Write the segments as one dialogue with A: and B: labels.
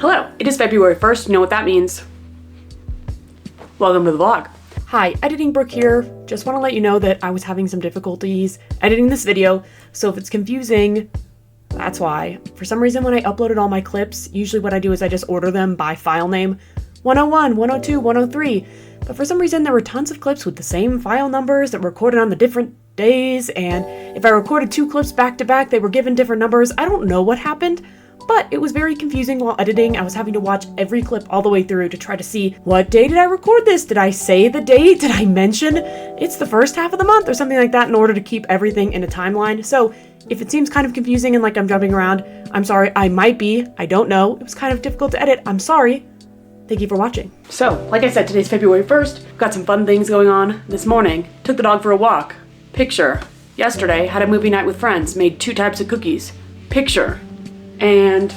A: Hello, it is February 1st. You know what that means. Welcome to the vlog. Hi, Editing Brooke here. Just want to let you know that I was having some difficulties editing this video, so if it's confusing, that's why. For some reason, when I uploaded all my clips, usually what I do is I just order them by file name, 101, 102, 103. But for some reason, there were tons of clips with the same file numbers that were recorded on the different days, and if I recorded 2 clips back to back, they were given different numbers. I don't know what happened, but it was very confusing while editing. I was having to watch every clip all the way through to try to see, what day did I record this? Did I say the date? Did I mention it's the first half of the month or something like that in order to keep everything in a timeline? So if it seems kind of confusing and like I'm jumping around, I'm sorry. I might be. I don't know. It was kind of difficult to edit. I'm sorry. Thank you for watching. So, like I said, today's February 1st. We've got some fun things going on. This morning, took the dog for a walk. Picture. Yesterday, had a movie night with friends, made 2 types of cookies. Picture. And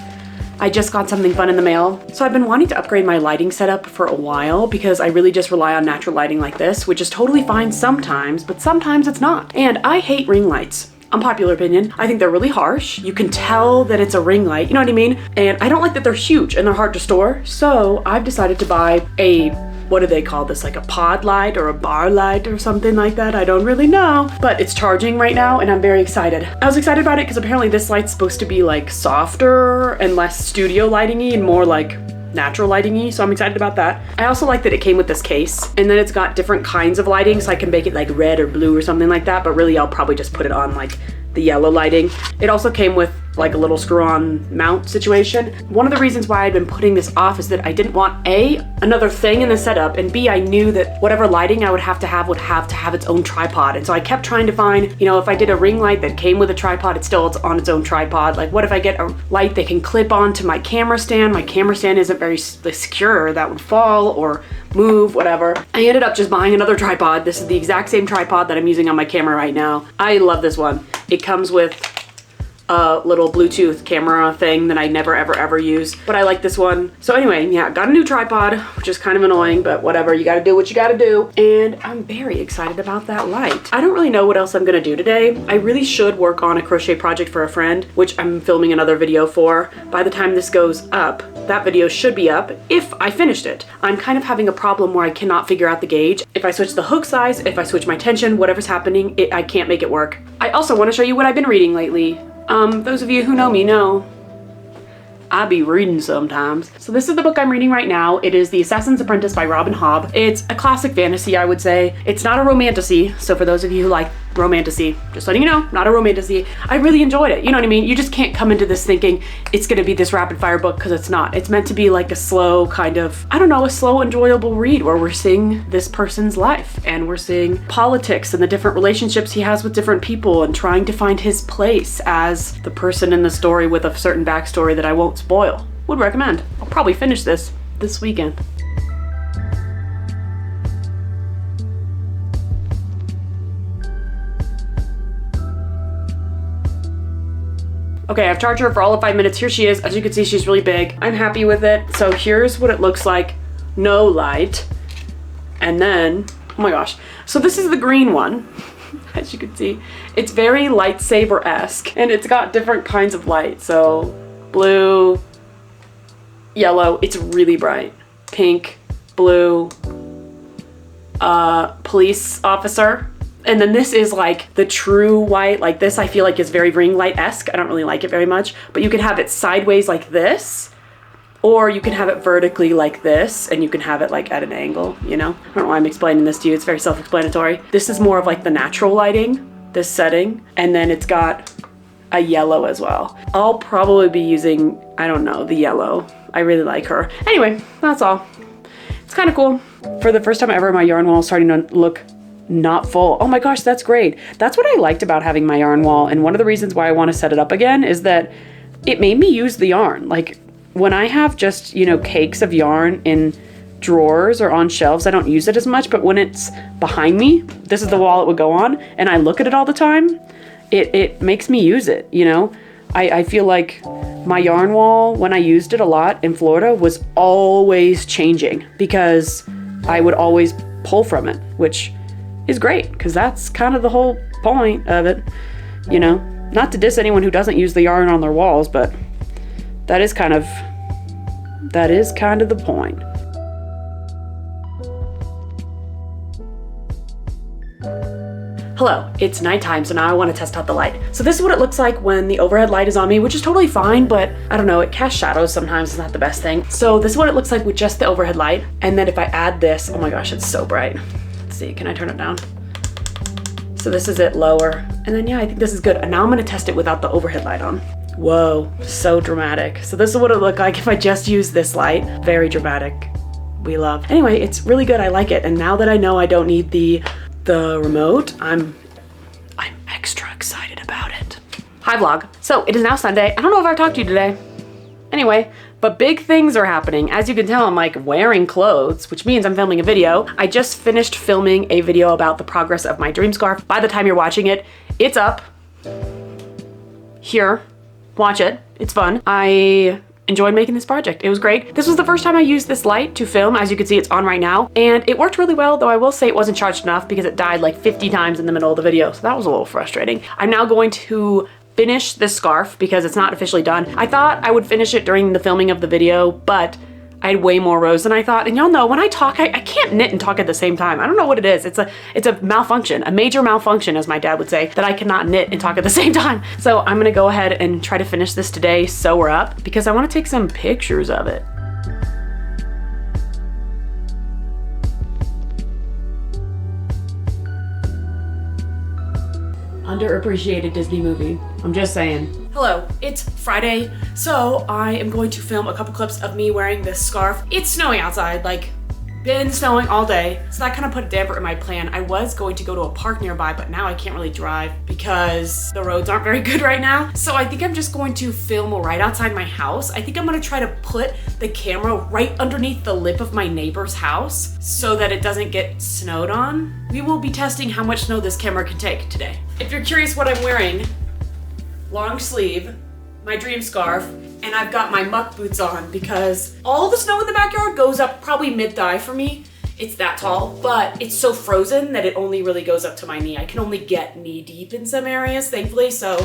A: I just got something fun in the mail. So I've been wanting to upgrade my lighting setup for a while because I really just rely on natural lighting like this, which is totally fine sometimes, but sometimes it's not. And I hate ring lights. Unpopular opinion. I think they're really harsh. You can tell that it's a ring light, you know what I mean? And I don't like that they're huge and they're hard to store. So I've decided to buy a, what do they call this? Like a pod light or a bar light or something like that. I don't really know, but it's charging right now and I'm very excited. I was excited about it because apparently this light's supposed to be like softer and less studio lighting-y and more like natural lighting-y, so I'm excited about that. I also like that it came with this case and then it's got different kinds of lighting, so I can make it like red or blue or something like that, but really I'll probably just put it on like the yellow lighting. It also came with like a little screw-on mount situation. One of the reasons why I'd been putting this off is that I didn't want A, another thing in the setup, and B, I knew that whatever lighting I would have to have its own tripod. And so I kept trying to find, you know, if I did a ring light that came with a tripod, it's on its own tripod. Like what if I get a light that can clip onto my camera stand? My camera stand isn't very secure, that would fall or move, whatever. I ended up just buying another tripod. This is the exact same tripod that I'm using on my camera right now. I love this one. It comes with a little Bluetooth camera thing that I never ever use, but I like this one. So anyway, yeah, got a new tripod, which is kind of annoying, but whatever, you gotta do what you gotta do. And I'm very excited about that light. I don't really know what else I'm gonna do today. I really should work on a crochet project for a friend, which I'm filming another video for. By the time this goes up, that video should be up if I finished it. I'm kind of having a problem where I cannot figure out the gauge. If I switch the hook size, if I switch my tension, whatever's happening, I can't make it work. I also want to show you what I've been reading lately. Those of you who know me know I be reading sometimes. So this is the book I'm reading right now. It is The Assassin's Apprentice by Robin Hobb. It's a classic fantasy, I would say. It's not a romantasy, so for those of you who like romantasy, just letting you know, not a romantasy. I really enjoyed it, you know what I mean? You just can't come into this thinking it's gonna be this rapid fire book, because it's not. It's meant to be like a slow kind of, I don't know, a slow enjoyable read where we're seeing this person's life and we're seeing politics and the different relationships he has with different people and trying to find his place as the person in the story with a certain backstory that I won't spoil. Would recommend. I'll probably finish this weekend. Okay, I've charged her for all of 5 minutes. Here she is. As you can see, she's really big. I'm happy with it. So here's what it looks like. No light. And then, oh my gosh. So this is the green one. As you can see, it's very lightsaber-esque and it's got different kinds of light. So blue, yellow, it's really bright. Pink, blue, police officer. And then this is like the true white, like this I feel like is very ring light-esque. I don't really like it very much, but you can have it sideways like this, or you can have it vertically like this, and you can have it like at an angle, you know? I don't know why I'm explaining this to you, it's very self-explanatory. This is more of like the natural lighting, this setting, and then it's got a yellow as well. I'll probably be using, I don't know, the yellow. I really like her. Anyway, that's all. It's kind of cool. For the first time ever, my yarn wall is starting to look not full. Oh my gosh, that's great. That's what I liked about having my yarn wall. And one of the reasons why I want to set it up again is that it made me use the yarn. Like when I have just, you know, cakes of yarn in drawers or on shelves, I don't use it as much. But when it's behind me, this is the wall it would go on, and I look at it all the time, it makes me use it, you know? I feel like my yarn wall, when I used it a lot in Florida, was always changing because I would always pull from it, which is great because that's kind of the whole point of it, you know? Not to diss anyone who doesn't use the yarn on their walls, but that is kind of that is kind of the point. Hello, it's nighttime, so now I want to test out the light. So this is what it looks like when the overhead light is on me, which is totally fine, but I don't know, it casts shadows sometimes, it's not the best thing. So this is what it looks like with just the overhead light. And then if I add this, oh my gosh, it's so bright. Let's see, can I turn it down? So this is it lower. And then yeah, I think this is good. And now I'm gonna test it without the overhead light on. Whoa, so dramatic. So this is what it would look like if I just use this light. Very dramatic. We love. Anyway, it's really good, I like it. And now that I know I don't need the remote, I'm extra excited about it. Hi vlog. So it is now Sunday. I don't know if I talked to you today. Anyway, but big things are happening. As you can tell, I'm like wearing clothes, which means I'm filming a video. I just finished filming a video about the progress of my dream scarf. By the time you're watching it, it's up here. Watch it. It's fun. I enjoyed making this project. It was great. This was the first time I used this light to film. As you can see, it's on right now. And it worked really well, though I will say it wasn't charged enough because it died like 50 times in the middle of the video. So that was a little frustrating. I'm now going to finish this scarf because it's not officially done. I thought I would finish it during the filming of the video, but I had way more rows than I thought. And y'all know when I talk, I can't knit and talk at the same time. I don't know what it is. It's a malfunction, a major malfunction, as my dad would say, that I cannot knit and talk at the same time. So I'm gonna go ahead and try to finish this today, sew her up, because I wanna take some pictures of it. Underappreciated Disney movie. I'm just saying. Hello, it's Friday, so I am going to film a couple clips of me wearing this scarf. It's snowing outside, like, been snowing all day, so that kind of put a damper in my plan. I was going to go to a park nearby, but now I can't really drive because the roads aren't very good right now. So I think I'm just going to film right outside my house. I think I'm gonna try to put the camera right underneath the lip of my neighbor's house so that it doesn't get snowed on. We will be testing how much snow this camera can take today. If you're curious what I'm wearing, long sleeve, my dream scarf, and I've got my muck boots on because all the snow in the backyard goes up probably mid-thigh for me. It's that tall, but it's so frozen that it only really goes up to my knee. I can only get knee deep in some areas, thankfully, so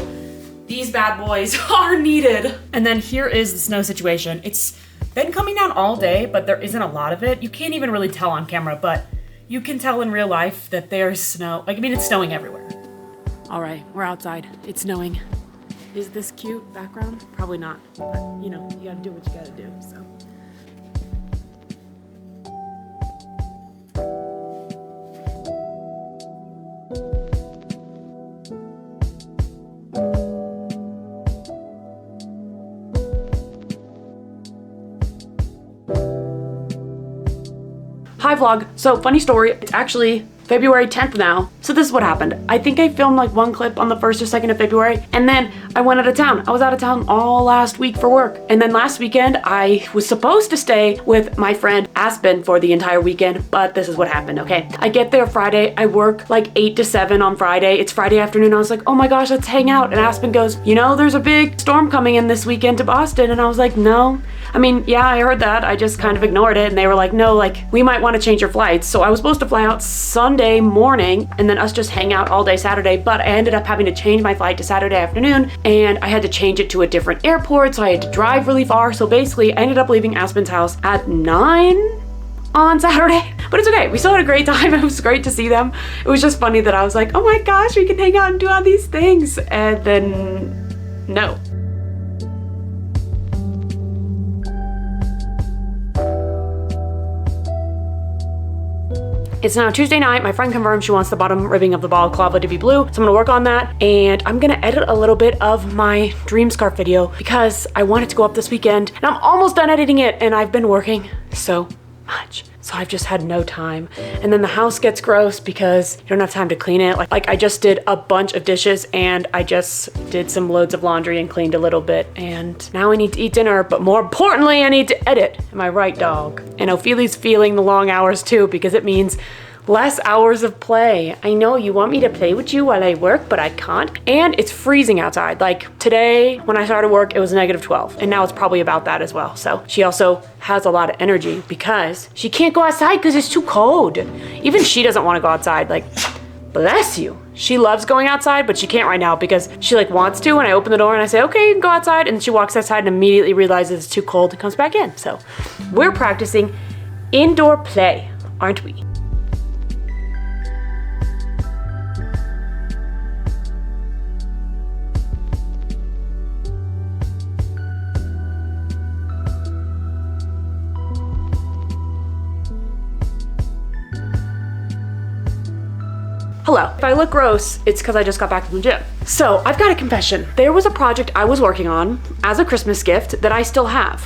A: these bad boys are needed. And then here is the snow situation. It's been coming down all day, but there isn't a lot of it. You can't even really tell on camera, but you can tell in real life that there's snow. Like, I mean, it's snowing everywhere. All right, we're outside. It's snowing. Is this cute background? Probably not, but you know, you gotta do what you gotta do, so. Hi vlog. So funny story, it's actually February 10th now. So this is what happened. I think I filmed like one clip on the 1st or 2nd of February, and then I went out of town. I was out of town all last week for work. And then last weekend, I was supposed to stay with my friend Aspen for the entire weekend, but this is what happened, okay? I get there Friday, I work like 8 to 7 on Friday. It's Friday afternoon, I was like, oh my gosh, let's hang out. And Aspen goes, you know, there's a big storm coming in this weekend to Boston. And I was like, no. I mean, yeah, I heard that. I just kind of ignored it. And they were like, no, like, we might want to change your flights. So I was supposed to fly out Sunday morning and then us just hang out all day Saturday. But I ended up having to change my flight to Saturday afternoon, and I had to change it to a different airport. So I had to drive really far. So basically, I ended up leaving Aspen's house at 9 on Saturday. But it's okay. We still had a great time. It was great to see them. It was just funny that I was like, oh my gosh, we can hang out and do all these things. And then, no. It's now Tuesday night. My friend confirmed she wants the bottom ribbing of the balaclava to be blue, so I'm gonna work on that, and I'm gonna edit a little bit of my dream scarf video because I want it to go up this weekend, and I'm almost done editing it, and I've been working so much. So I've just had no time. And then the house gets gross because you don't have time to clean it. Like I just did a bunch of dishes, and I just did some loads of laundry and cleaned a little bit. And now I need to eat dinner, but more importantly, I need to edit. Am I right, dog? And Ophelia's feeling the long hours too, because it means less hours of play. I know you want me to play with you while I work, but I can't. And it's freezing outside. Like today, when I started work, it was -12. And now it's probably about that as well. So she also has a lot of energy because she can't go outside because it's too cold. Even she doesn't want to go outside. Like, bless you. She loves going outside, but she can't right now because she like wants to, and I open the door and I say, okay, you can go outside, and she walks outside and immediately realizes it's too cold and comes back in. So we're practicing indoor play, aren't we? Hello. If I look gross, it's because I just got back from the gym. So I've got a confession. There was a project I was working on as a Christmas gift that I still have.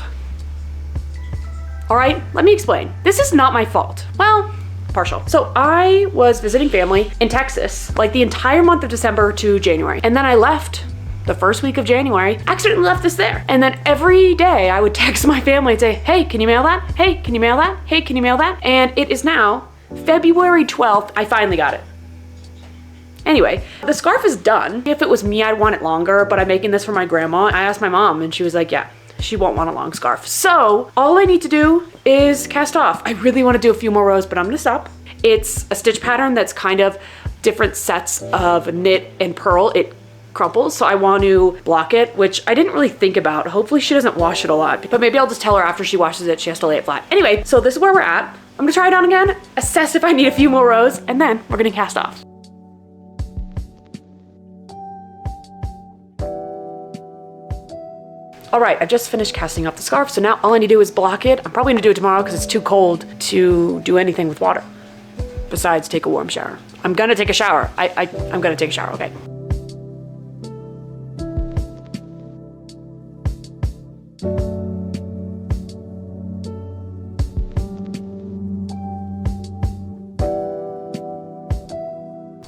A: All right, let me explain. This is not my fault. Well, partial. So I was visiting family in Texas, like the entire month of December to January. And then I left the first week of January, accidentally left this there. And then every day I would text my family and say, hey, can you mail that? Hey, can you mail that? Hey, can you mail that? And it is now February 12th. I finally got it. Anyway, the scarf is done. If it was me, I'd want it longer, but I'm making this for my grandma. I asked my mom and she was like, yeah, she won't want a long scarf. So all I need to do is cast off. I really want to do a few more rows, but I'm gonna stop. It's a stitch pattern that's kind of different sets of knit and purl. It crumples, so I want to block it, which I didn't really think about. Hopefully she doesn't wash it a lot, but maybe I'll just tell her after she washes it, she has to lay it flat. Anyway, so this is where we're at. I'm gonna try it on again, assess if I need a few more rows, and then we're gonna cast off. All right, I've just finished casting off the scarf, so now all I need to do is block it. I'm probably gonna do it tomorrow because it's too cold to do anything with water, besides take a warm shower. I'm gonna take a shower. I'm gonna take a shower, okay.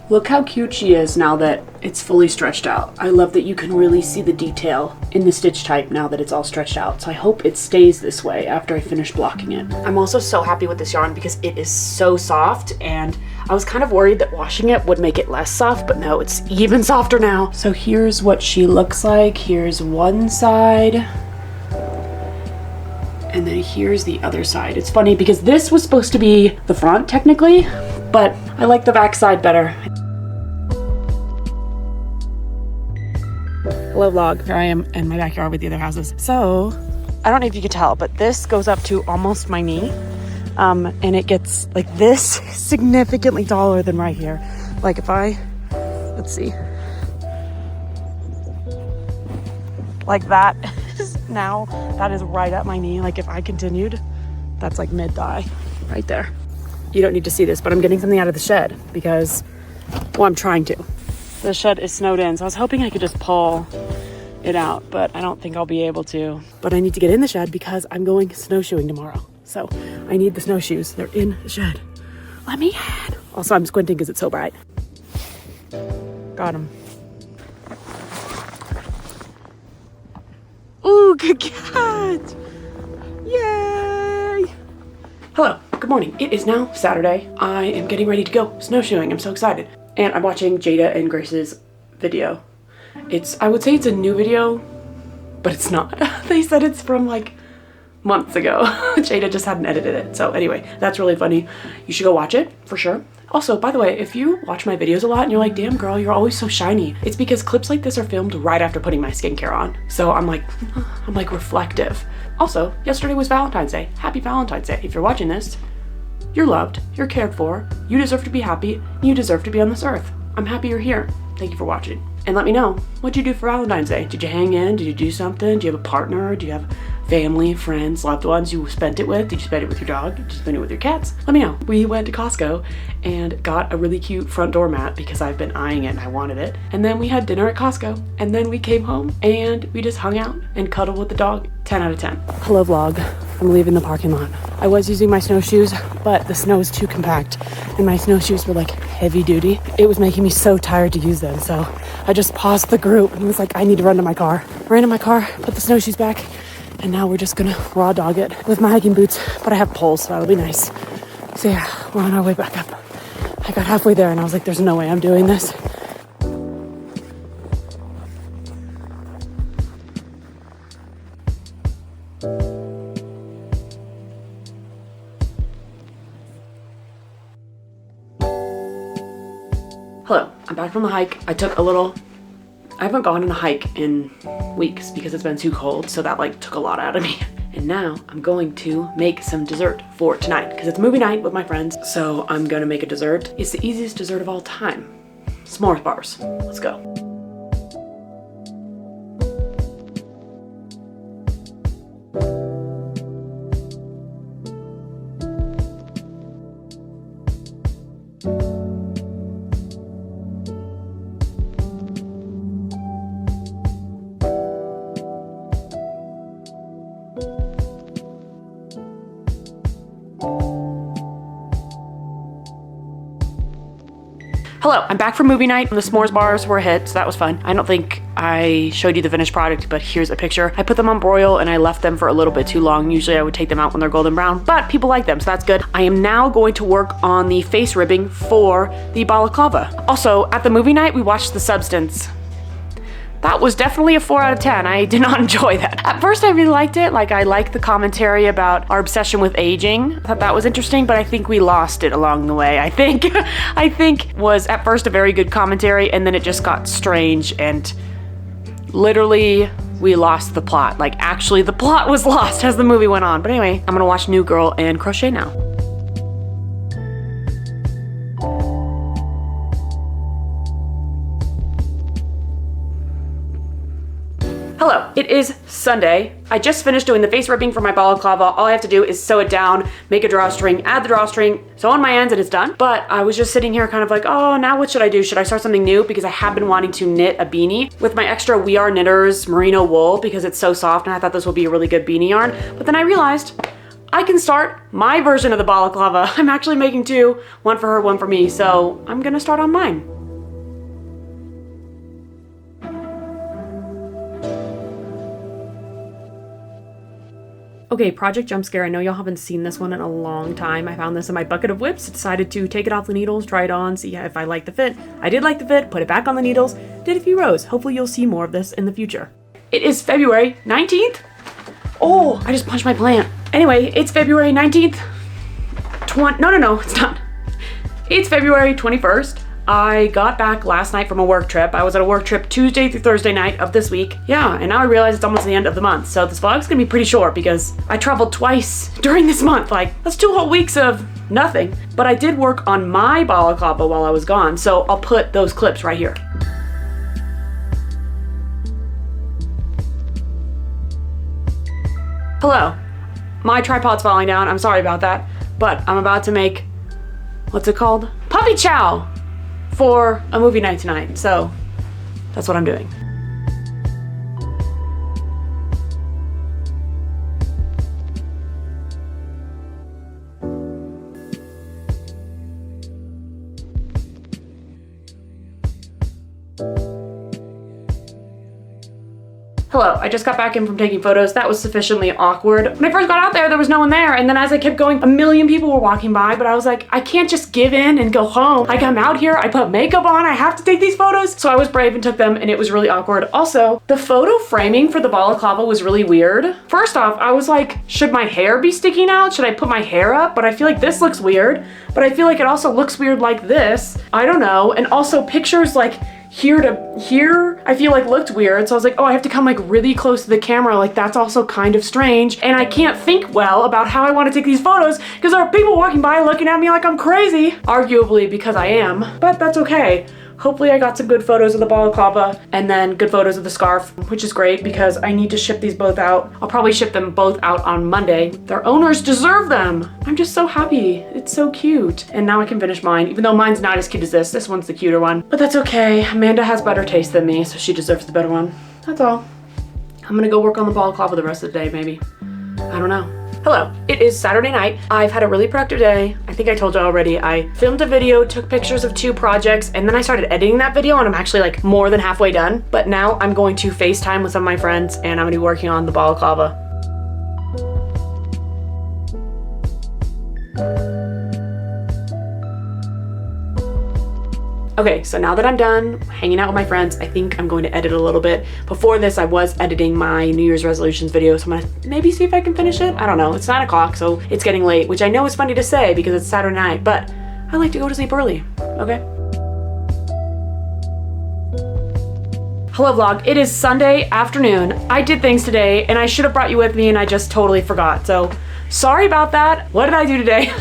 A: Look how cute she is now that it's fully stretched out. I love that you can really see the detail in the stitch type now that it's all stretched out. So I hope it stays this way after I finish blocking it. I'm also so happy with this yarn because it is so soft, and I was kind of worried that washing it would make it less soft, but no, it's even softer now. So here's what she looks like. Here's one side. And then here's the other side. It's funny because this was supposed to be the front technically, but I like the back side better. Hello vlog, here I am in my backyard with the other houses. So, I don't know if you can tell, but this goes up to almost my knee. And it gets like this significantly taller than right here. Like if I, let's see. Like that is now, that is right at my knee. Like if I continued, that's like mid-thigh right there. You don't need to see this, but I'm getting something out of the shed because, well, I'm trying to. The shed is snowed in, so I was hoping I could just pull it out, but I don't think I'll be able to. But I need to get in the shed because I'm going snowshoeing tomorrow. So I need the snowshoes. They're in the shed. Let me in. Also, I'm squinting because it's so bright. Got him. Ooh, good cat. Yay. Hello, good morning. It is now Saturday. I am getting ready to go snowshoeing. I'm so excited. And I'm watching Jada and Grace's video. I would say it's a new video, but it's not. They said it's from like months ago. Jada just hadn't edited it. So anyway, that's really funny. You should go watch it for sure. Also, by the way, if you watch my videos a lot and you're like, damn girl, you're always so shiny. It's because clips like this are filmed right after putting my skincare on. So I'm like reflective. Also, yesterday was Valentine's Day. Happy Valentine's Day. If you're watching this, you're loved, you're cared for, you deserve to be happy, you deserve to be on this earth. I'm happy you're here. Thank you for watching. And let me know, what'd you do for Valentine's Day? Did you hang in? Did you do something? Do you have a partner? Do you have family, friends, loved ones you spent it with? Did you spend it with your dog? Did you spend it with your cats? Let me know. We went to Costco and got a really cute front door mat because I've been eyeing it and I wanted it. And then we had dinner at Costco. And then we came home and we just hung out and cuddled with the dog. 10 out of 10. Hello vlog. I'm leaving the parking lot. I was using my snowshoes, but the snow is too compact and my snowshoes were like heavy duty. It was making me so tired to use them. So I just paused the group and was like, I need to run to my car. Ran to my car, put the snowshoes back, and now we're just gonna raw dog it with my hiking boots, but I have poles, so that'll be nice. So yeah, we're on our way back up. I got halfway there and I was like, there's no way I'm doing this. Hello, I'm back from the hike. I haven't gone on a hike in weeks because it's been too cold, so that like took a lot out of me. And now I'm going to make some dessert for tonight because it's movie night with my friends. So I'm gonna make a dessert. It's the easiest dessert of all time. S'mores bars. Let's go. Hello, I'm back from movie night. The s'mores bars were a hit, so that was fun. I don't think I showed you the finished product, but here's a picture. I put them on broil and I left them for a little bit too long. Usually I would take them out when they're golden brown, but people like them, so that's good. I am now going to work on the face ribbing for the balaclava. Also, at the movie night, we watched The Substance. That was definitely a 4 out of 10. I did not enjoy that. At first, I really liked it. Like, I liked the commentary about our obsession with aging. I thought that was interesting, but I think we lost it along the way. I think was at first a very good commentary, and then it just got strange, and literally, we lost the plot. Like, actually, the plot was lost as the movie went on. But anyway, I'm gonna watch New Girl and crochet now. Hello, it is Sunday. I just finished doing the face ribbing for my balaclava. All I have to do is sew it down, make a drawstring, add the drawstring, sew on my ends, and it's done. But I was just sitting here kind of like, oh, now what should I do? Should I start something new? Because I have been wanting to knit a beanie with my extra We Are Knitters merino wool because it's so soft and I thought this would be a really good beanie yarn. But then I realized I can start my version of the balaclava. I'm actually making two, one for her, one for me. So I'm gonna start on mine. Okay, project jump scare. I know y'all haven't seen this one in a long time. I found this in my bucket of whips, decided to take it off the needles, try it on, see if I like the fit. I did like the fit, put it back on the needles, did a few rows. Hopefully you'll see more of this in the future. It is February 19th. Oh, I just punched my plant. Anyway, it's February 19th. No, it's not. It's February 21st. I got back last night from a work trip. I was at a work trip Tuesday through Thursday night of this week. Yeah, and now I realize it's almost the end of the month. So this vlog's gonna be pretty short because I traveled twice during this month. Like, that's 2 whole weeks of nothing. But I did work on my balaclava while I was gone. So I'll put those clips right here. Hello, my tripod's falling down. I'm sorry about that. But I'm about to make, what's it called? Puppy chow for a movie night tonight, so that's what I'm doing. Hello, I just got back in from taking photos. That was sufficiently awkward. When I first got out there was no one there, and then as I kept going, a million people were walking by, but I was like, I can't just give in and go home. Like, I'm out here, I put makeup on, I have to take these photos. So I was brave and took them, and it was really awkward. Also, the photo framing for the balaclava was really weird. First off, I was like, should my hair be sticking out? Should I put my hair up? But I feel like this looks weird, but I feel like it also looks weird like this. I don't know. And also pictures like here to here, I feel like looked weird. So I was like, oh, I have to come like really close to the camera. Like, that's also kind of strange. And I can't think well about how I want to take these photos because there are people walking by looking at me like I'm crazy. Arguably because I am, but that's okay. Hopefully I got some good photos of the balaclava and then good photos of the scarf, which is great because I need to ship these both out. I'll probably ship them both out on Monday. Their owners deserve them. I'm just so happy. It's so cute. And now I can finish mine, even though mine's not as cute as this. This one's the cuter one, but that's okay. Amanda has better taste than me, so she deserves the better one. That's all. I'm gonna go work on the balaclava the rest of the day, maybe. I don't know. Hello, it is Saturday night. I've had a really productive day. I think I told you already. I filmed a video, took pictures of 2 projects, and then I started editing that video and I'm actually like more than halfway done. But now I'm going to FaceTime with some of my friends and I'm gonna be working on the balaclava. Okay, so now that I'm done hanging out with my friends, I think I'm going to edit a little bit. Before this, I was editing my New Year's resolutions video, so I'm gonna maybe see if I can finish it. I don't know, it's 9 o'clock, so it's getting late, which I know is funny to say because it's Saturday night, but I like to go to sleep early, okay? Hello vlog, it is Sunday afternoon. I did things today and I should have brought you with me and I just totally forgot. So sorry about that. What did I do today?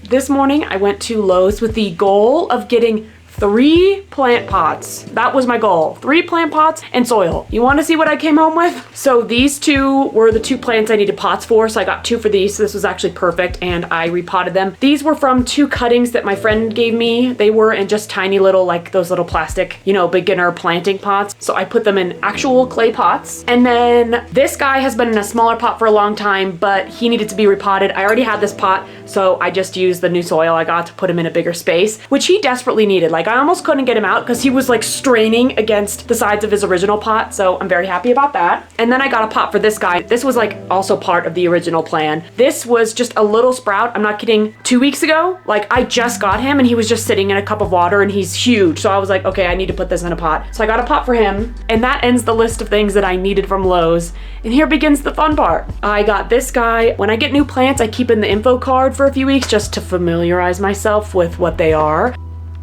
A: This morning I went to Lowe's with the goal of getting 3 plant pots. That was my goal. 3 plant pots and soil. You want to see what I came home with? So these 2 were the 2 plants I needed pots for. So I got 2 for these. So this was actually perfect and I repotted them. These were from 2 cuttings that my friend gave me. They were in just tiny little, like those little plastic, you know, beginner planting pots. So I put them in actual clay pots. And then this guy has been in a smaller pot for a long time, but he needed to be repotted. I already had this pot, so I just used the new soil I got to put him in a bigger space, which he desperately needed. Like I almost couldn't get him out because he was like straining against the sides of his original pot. So I'm very happy about that. And then I got a pot for this guy. This was like also part of the original plan. This was just a little sprout. I'm not kidding. 2 weeks ago, like I just got him and he was just sitting in a cup of water and he's huge. So I was like, okay, I need to put this in a pot. So I got a pot for him and that ends the list of things that I needed from Lowe's. And here begins the fun part. I got this guy. When I get new plants, I keep in the info card for a few weeks just to familiarize myself with what they are.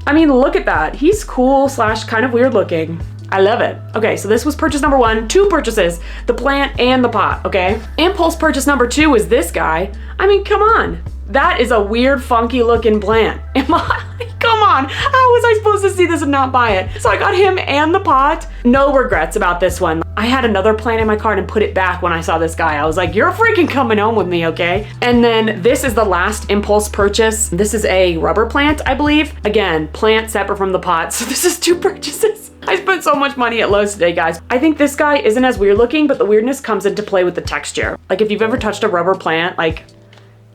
A: I mean, look at that. He's cool / kind of weird looking. I love it. Okay, so this was purchase number 1, 2 purchases, the plant and the pot, okay? Impulse purchase number 2 is this guy. I mean, come on. That is a weird, funky looking plant. Come on, how was I supposed to see this and not buy it? So I got him and the pot. No regrets about this one. I had another plant in my cart and put it back when I saw this guy. I was like, you're freaking coming home with me, okay? And then this is the last impulse purchase. This is a rubber plant, I believe. Again, plant separate from the pot. So this is 2 purchases. I spent so much money at Lowe's today, guys. I think this guy isn't as weird looking, but the weirdness comes into play with the texture. Like if you've ever touched a rubber plant, like,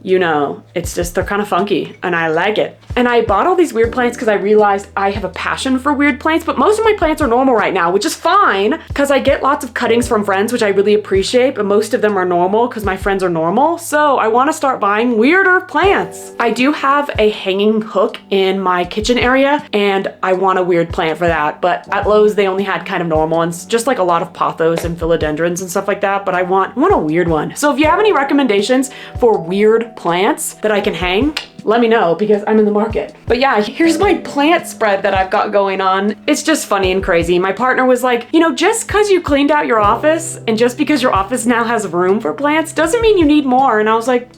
A: you know, it's just, they're kind of funky and I like it. And I bought all these weird plants because I realized I have a passion for weird plants, but most of my plants are normal right now, which is fine because I get lots of cuttings from friends, which I really appreciate, but most of them are normal because my friends are normal. So I want to start buying weirder plants. I do have a hanging hook in my kitchen area and I want a weird plant for that. But at Lowe's, they only had kind of normal ones, just like a lot of pothos and philodendrons and stuff like that. But I want a weird one. So if you have any recommendations for weird plants that I can hang, let me know because I'm in the market. But yeah, here's my plant spread that I've got going on. It's just funny and crazy. My partner was like, you know, just because you cleaned out your office and just because your office now has room for plants doesn't mean you need more. And I was like,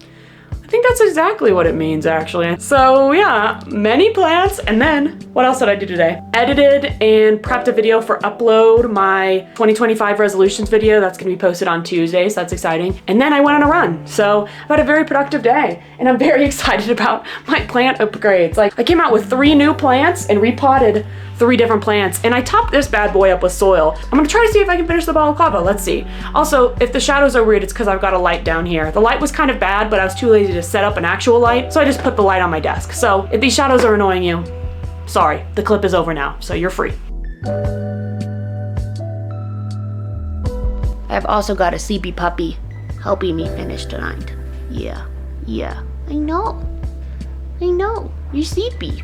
A: I think that's exactly what it means actually. So yeah, many plants. And then what else did I do today? Edited and prepped a video for upload, my 2025 resolutions video. That's gonna be posted on Tuesday, so that's exciting. And then I went on a run. So I've had a very productive day and I'm very excited about my plant upgrades. Like I came out with 3 new plants and repotted 3 different plants and I topped this bad boy up with soil. I'm gonna try to see if I can finish the balaclava. Let's see. Also, if the shadows are weird, it's because I've got a light down here. The light was kind of bad, but I was too lazy to set up an actual light, so I just put the light on my desk. So if these shadows are annoying you, sorry, the clip is over now, so you're free.
B: I've also got a sleepy puppy helping me finish tonight. Yeah, I know, you're sleepy.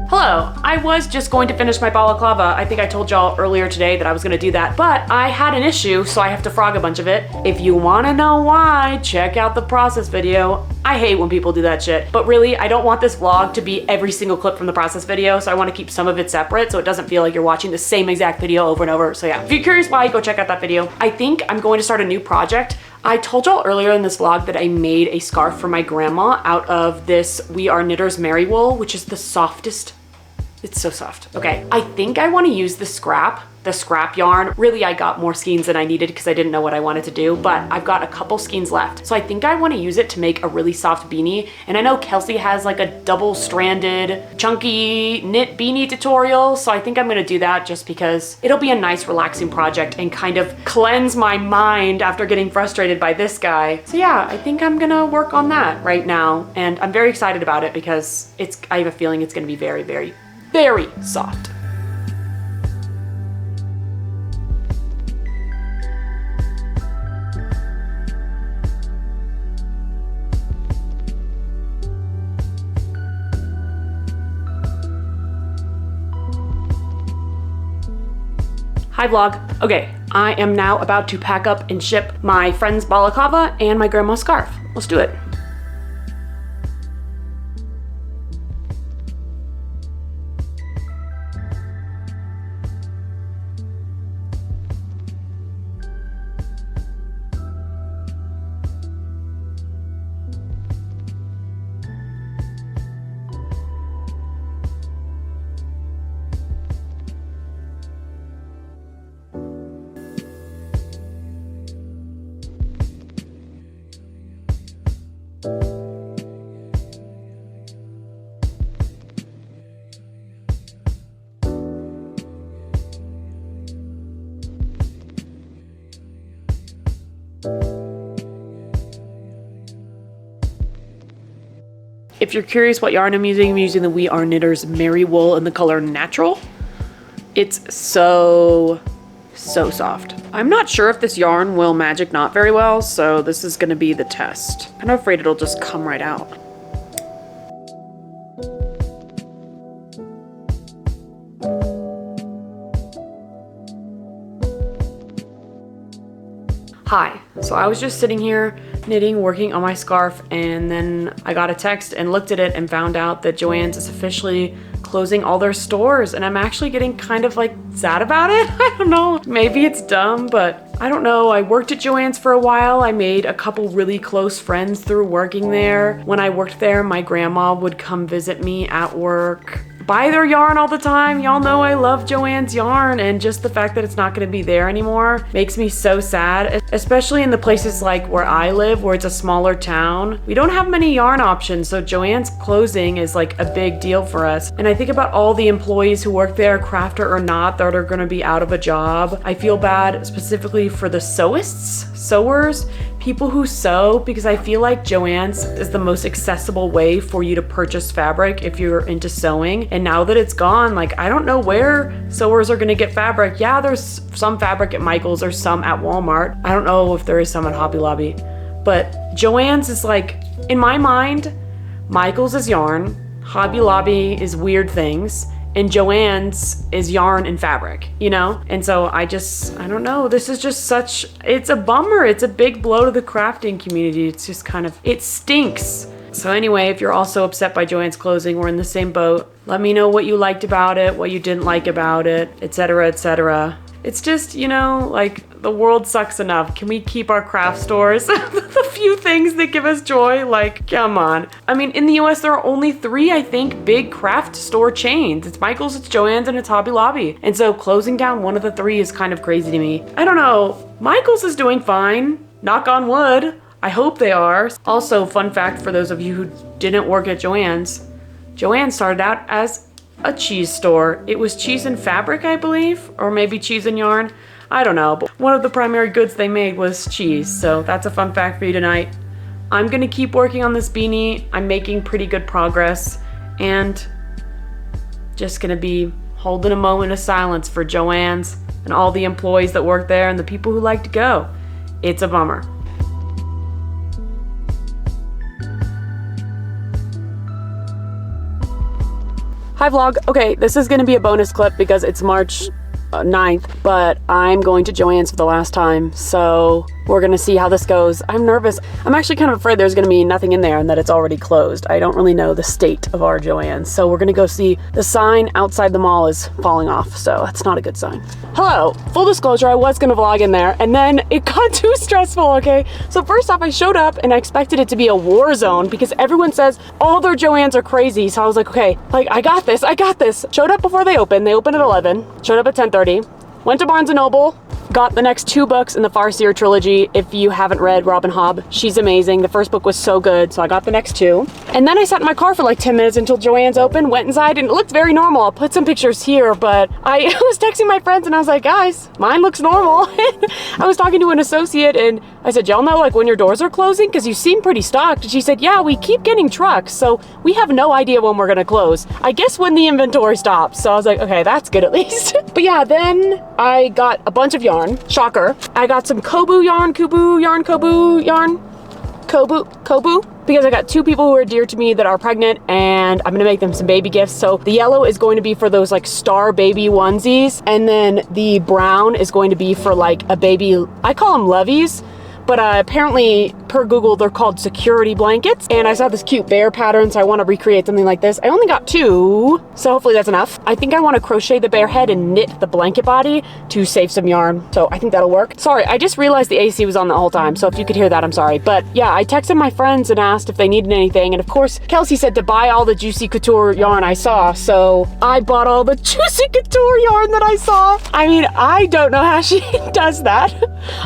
A: Hello, I was just going to finish my balaclava. I think I told y'all earlier today that I was gonna do that, but I had an issue, so I have to frog a bunch of it. If you wanna know why, check out the process video. I hate when people do that shit, but really, I don't want this vlog to be every single clip from the process video, so I wanna keep some of it separate so it doesn't feel like you're watching the same exact video over and over. So yeah, if you're curious why, go check out that video. I think I'm going to start a new project. I told y'all earlier in this vlog that I made a scarf for my grandma out of this We Are Knitters Mary wool, which is the softest. It's so soft. Okay, I think I want to use the scrap yarn. Really, I got more skeins than I needed because I didn't know what I wanted to do, but I've got a couple skeins left. So I think I want to use it to make a really soft beanie. And I know Kelsey has like a double-stranded, chunky knit beanie tutorial. So I think I'm gonna do that just because it'll be a nice, relaxing project and kind of cleanse my mind after getting frustrated by this guy. So yeah, I think I'm gonna work on that right now. And I'm very excited about it because I have a feeling it's gonna be very, very, very soft. Hi vlog. Okay, I am now about to pack up and ship my friend's balaclava and my grandma's scarf. Let's do it. If you're curious what yarn I'm using the We Are Knitters Merry Wool in the color Natural. It's so soft. I'm not sure if this yarn will magic knot very well, so this is gonna be the test. I'm kind of afraid it'll just come right out. Hi, so I was just sitting here knitting, working on my scarf, and then I got a text and looked at it and found out that Joann's is officially closing all their stores, and I'm actually getting kind of like sad about it. I don't know, maybe it's dumb, but I don't know. I worked at Joann's for a while. I made a couple really close friends through working there. When I worked there, my grandma would come visit me at work, buy their yarn all the time. Y'all know I love Joann's yarn, and just the fact that it's not gonna be there anymore makes me so sad, especially in the places like where I live, where it's a smaller town. We don't have many yarn options, so Joann's closing is like a big deal for us. And I think about all the employees who work there, crafter or not, that are gonna be out of a job. I feel bad specifically for the sewers, people who sew, because I feel like Joann's is the most accessible way for you to purchase fabric if you're into sewing. And now that it's gone, like, I don't know where sewers are gonna get fabric. Yeah, there's some fabric at Michael's or some at Walmart. I don't know if there is some at Hobby Lobby. But Joann's is like, in my mind, Michael's is yarn, Hobby Lobby is weird things, and Joann's is yarn and fabric, you know? And so I don't know, this is just it's a bummer. It's a big blow to the crafting community. It's just kind of, it stinks. So anyway, if you're also upset by Joann's closing, we're in the same boat. Let me know what you liked about it, what you didn't like about it, etc., etc. It's just, you know, like, the world sucks enough. Can we keep our craft stores? The few things that give us joy, like, come on. I mean, in the US, there are only 3, I think, big craft store chains. It's Michael's, it's Joann's, and it's Hobby Lobby. And so closing down one of the 3 is kind of crazy to me. I don't know. Michael's is doing fine. Knock on wood. I hope they are. Also, fun fact for those of you who didn't work at Joann's, Joann started out as a cheese store. It was cheese and fabric, I believe, or maybe cheese and yarn. I don't know, but one of the primary goods they made was cheese. So that's a fun fact for you tonight. I'm gonna keep working on this beanie. I'm making pretty good progress, and just gonna be holding a moment of silence for Joann's and all the employees that work there and the people who like to go. It's a bummer. Hi vlog. Okay, this is gonna be a bonus clip because it's March 9th, but I'm going to Joann's for the last time, so we're gonna see how this goes. I'm nervous. I'm actually kind of afraid there's gonna be nothing in there and that it's already closed. I don't really know the state of our Joann's, so we're gonna go see. The sign outside the mall is falling off, so that's not a good sign. Hello, full disclosure, I was gonna vlog in there and then it got too stressful, okay? So first off, I showed up and I expected it to be a war zone because everyone says all their Joann's are crazy, so I was like, okay, like, I got this. Showed up before they opened at 11, showed up at 10:30. Went to Barnes & Noble, got the next 2 books in the Farseer trilogy. If you haven't read Robin Hobb, she's amazing. The first book was so good, so I got the next 2. And then I sat in my car for like 10 minutes until Joann's opened, went inside, and it looked very normal. I'll put some pictures here, but I was texting my friends and I was like, guys, mine looks normal. I was talking to an associate and I said, y'all know like when your doors are closing? Because you seem pretty stocked. And she said, yeah, we keep getting trucks, so we have no idea when we're gonna close. I guess when the inventory stops. So I was like, okay, that's good at least. But yeah, then I got a bunch of yarn. Shocker. I got some Kobu yarn, Kobu, because I got 2 people who are dear to me that are pregnant and I'm gonna make them some baby gifts. So the yellow is going to be for those like star baby onesies, and then the brown is going to be for like a baby, I call them loveys, but apparently per Google they're called security blankets. And I saw this cute bear pattern, so I want to recreate something like this. I only got 2, so hopefully that's enough. I think I want to crochet the bear head and knit the blanket body to save some yarn, so I think that'll work. Sorry, I just realized the AC was on the whole time, so if you could hear that, I'm sorry. But yeah, I texted my friends and asked if they needed anything, and of course Kelsey said to buy all the Juicy Couture yarn I saw, so I bought all the Juicy Couture yarn that I saw. I mean, I don't know how she does that.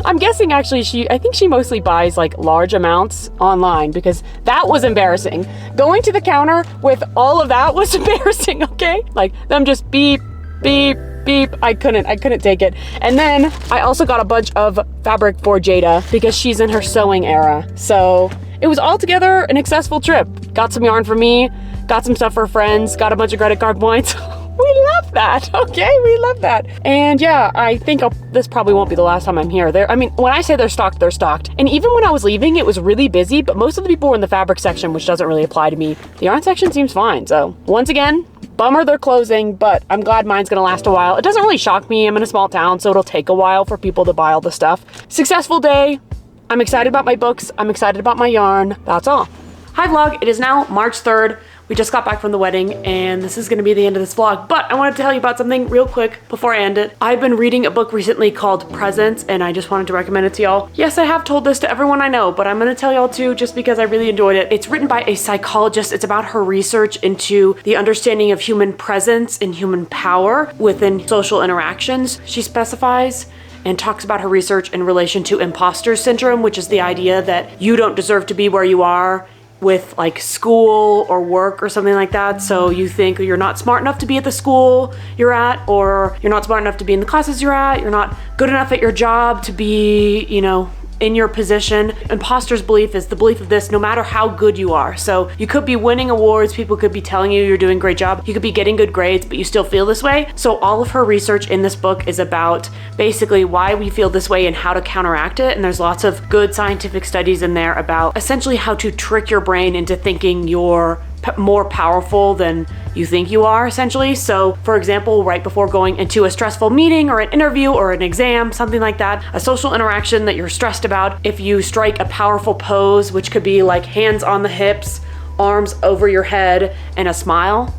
A: I'm guessing actually I think think she mostly buys like large amounts online because that was embarrassing. Going to the counter with all of that was embarrassing, okay? Like them just beep, beep, beep. I couldn't take it. And then I also got a bunch of fabric for Jada because she's in her sewing era. So it was altogether an successful trip. Got some yarn for me, got some stuff for friends, got a bunch of credit card points. We love that, okay? We love that. And yeah, I think this probably won't be the last time I'm here. When I say they're stocked, they're stocked. And even when I was leaving, it was really busy, but most of the people were in the fabric section, which doesn't really apply to me. The yarn section seems fine. So once again, bummer they're closing, but I'm glad mine's gonna last a while. It doesn't really shock me. I'm in a small town, so it'll take a while for people to buy all the stuff. Successful day. I'm excited about my books. I'm excited about my yarn. That's all. Hi vlog, it is now March 3rd. We just got back from the wedding and this is gonna be the end of this vlog, but I wanted to tell you about something real quick before I end it. I've been reading a book recently called Presence and I just wanted to recommend it to y'all. Yes, I have told this to everyone I know, but I'm gonna tell y'all too just because I really enjoyed it. It's written by a psychologist. It's about her research into the understanding of human presence and human power within social interactions. She specifies and talks about her research in relation to imposter syndrome, which is the idea that you don't deserve to be where you are with like school or work or something like that. So you think you're not smart enough to be at the school you're at, or you're not smart enough to be in the classes you're at, you're not good enough at your job to be, you know, in your position. Imposter's belief is the belief of this no matter how good you are. So you could be winning awards, people could be telling you you're doing a great job, you could be getting good grades, but you still feel this way. So all of her research in this book is about basically why we feel this way and how to counteract it. And there's lots of good scientific studies in there about essentially how to trick your brain into thinking you're more powerful than you think you are, essentially. So for example, right before going into a stressful meeting or an interview or an exam, something like that, a social interaction that you're stressed about, if you strike a powerful pose, which could be like hands on the hips, arms over your head, and a smile,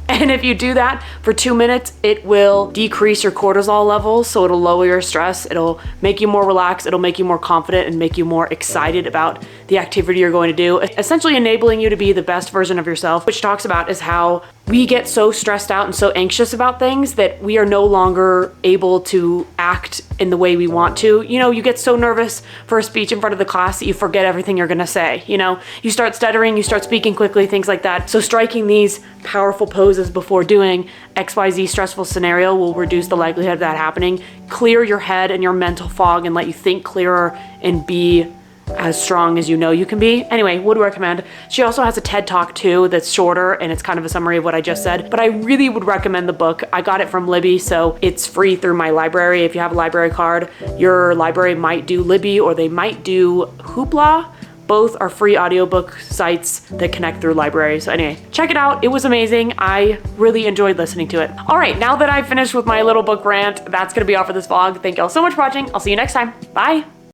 A: and if you do that for 2 minutes, it will decrease your cortisol levels, so it'll lower your stress, it'll make you more relaxed, it'll make you more confident and make you more excited about the activity you're going to do, essentially enabling you to be the best version of yourself, which talks about is how we get so stressed out and so anxious about things that we are no longer able to act in the way we want to. You know, you get so nervous for a speech in front of the class that you forget everything you're gonna say. You know, you start stuttering, you start speaking quickly, things like that. So striking these powerful poses before doing XYZ stressful scenario will reduce the likelihood of that happening, clear your head and your mental fog and let you think clearer and be as strong as you know you can be. Anyway, would recommend. She also has a TED Talk too that's shorter and it's kind of a summary of what I just said, but I really would recommend the book. I got it from Libby, so it's free through my library. If you have a library card, your library might do Libby or they might do Hoopla. Both are free audiobook sites that connect through libraries. So anyway, check it out. It was amazing. I really enjoyed listening to it. All right, now that I've finished with my little book rant, that's gonna be all for this vlog. Thank y'all so much for watching. I'll see you next time. Bye.